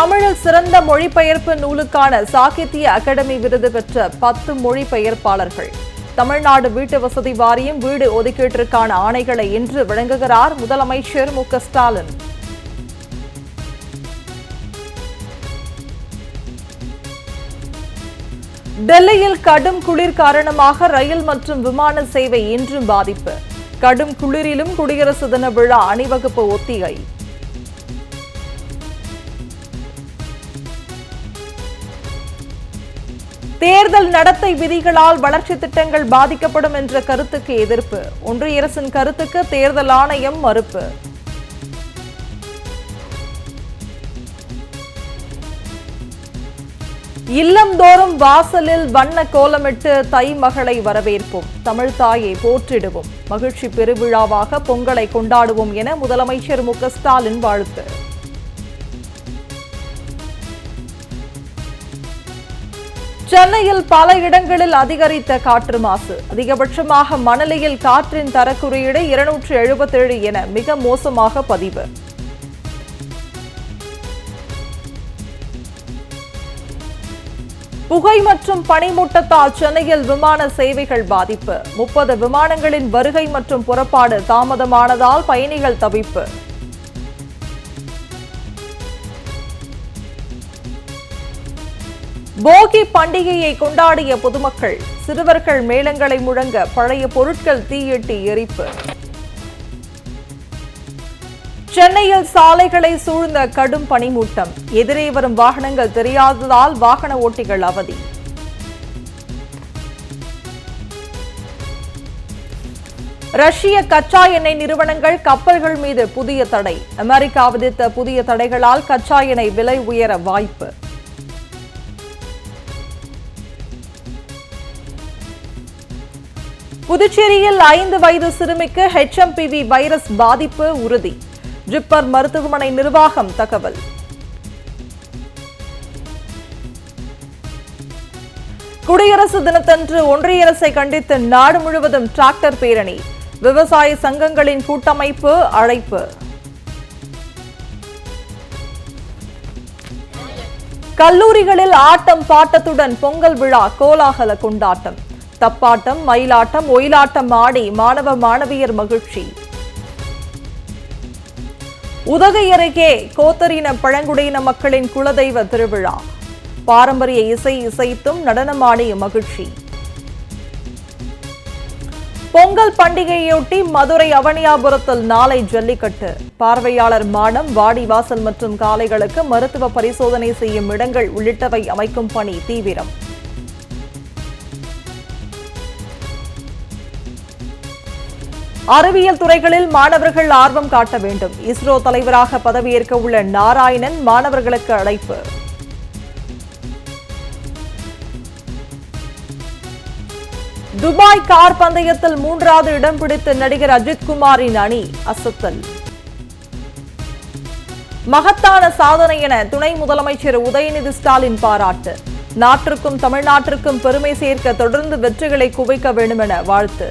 தமிழில் சிறந்த மொழிபெயர்ப்பு நூலுக்கான சாகித்ய அகாடமி விருது பெற்ற 10 மொழிபெயர்ப்பாளர்கள். தமிழ்நாடு வீட்டு வசதி வாரியம் வீடு ஒதுக்கீட்டிற்கான ஆணைகளை இன்று வழங்குகிறார் முதலமைச்சர் மு.க.ஸ்டாலின். டெல்லியில் கடும் குளிர் காரணமாக ரயில் மற்றும் விமான சேவை இன்றும் பாதிப்பு. கடும் குளிரிலும் குடியரசு தின விழா அணிவகுப்பு ஒத்திகை. தேர்தல் நடத்தை விதிகளால் வளர்ச்சி திட்டங்கள் பாதிக்கப்படும் என்ற கருத்துக்கு எதிர்ப்பு. ஒன்றிய அரசின் கருத்துக்கு தேர்தல் ஆணையம் மறுப்பு. இல்லந்தோறும் வாசலில் வண்ண கோலமிட்டு தை மகளை வரவேற்போம், தமிழ் தாயை போற்றிடுவோம், மகிழ்ச்சி பெருவிழாவாக பொங்கலை கொண்டாடுவோம் என முதலமைச்சர் மு.க.ஸ்டாலின் வாழ்த்து. சென்னையில் பல இடங்களில் அதிகரித்த காற்று மாசு. அதிகபட்சமாக மணலியில் காற்றின் தரக்குறியீடு 277 என மிக மோசமாக பதிவு. புகை மற்றும் பனிமூட்டத்தால் சென்னையில் விமான சேவைகள் பாதிப்பு. 30 விமானங்களின் வருகை மற்றும் புறப்பாடு தாமதமானதால் பயணிகள் தவிப்பு. போகி பண்டிகையை கொண்டாடிய பொதுமக்கள். சிறுவர்கள் மேளங்களை முழங்க பழைய பொருட்கள் தீயிட்டு எரிப்பு. சென்னையில் சாலைகளை சூழ்ந்த கடும் பனிமூட்டம். எதிரே வரும் வாகனங்கள் தெரியாததால் வாகன ஓட்டிகள் அவதி. ரஷ்ய கச்சா எண்ணெய் நிறுவனங்கள் கப்பல்கள் மீது புதிய தடை. அமெரிக்கா விதித்த புதிய தடைகளால் கச்சா எண்ணெய் விலை உயர வாய்ப்பு. புதுச்சேரியில் 5 வயது சிறுமிக்கு HMPV வைரஸ் பாதிப்பு உறுதி. ஜிப்மர் மருத்துவமனை நிர்வாகம் தகவல். குடியரசு தினத்தன்று ஒன்றிய அரசை கண்டித்து நாடு முழுவதும் டிராக்டர் பேரணி. விவசாய சங்கங்களின் கூட்டமைப்பு அழைப்பு. கல்லூரிகளில் ஆட்டம் பாட்டத்துடன் பொங்கல் விழா கோலாகல கொண்டாட்டம். தப்பாட்டம், மயிலாட்டம், ஒயிலாட்டம் ஆடி மாணவ மாணவியர் மகிழ்ச்சி. உதகை அருகே கோத்தரின பழங்குடியின மக்களின் குலதெய்வ திருவிழா. பாரம்பரிய இசை இசைத்தும் நடனமாடி மகிழ்ச்சி. பொங்கல் பண்டிகையொட்டி மதுரை அவனியாபுரத்தில் நாளை ஜல்லிக்கட்டு. பார்வையாளர் மாடம், வாடிவாசல் மற்றும் காளைகளுக்கு மருத்துவ பரிசோதனை செய்யும் இடங்கள் உள்ளிட்டவை அமைக்கும் பணி தீவிரம். அறிவியல் துறைகளில் மாணவர்கள் ஆர்வம் காட்ட வேண்டும். இஸ்ரோ தலைவராக பதவியேற்க உள்ள நாராயணன் மாணவர்களுக்கு அழைப்பு. துபாய் கார் பந்தயத்தில் 3வது இடம் பிடித்த நடிகர் அஜித்குமாரின் அணி அசத்தல். மகத்தான சாதனை என துணை முதலமைச்சர் உதயநிதி ஸ்டாலின் பாராட்டு. நாட்டிற்கும் தமிழ்நாட்டிற்கும் பெருமை சேர்க்க தொடர்ந்து வெற்றிகளை குவிக்க வேண்டும் என வாழ்த்து.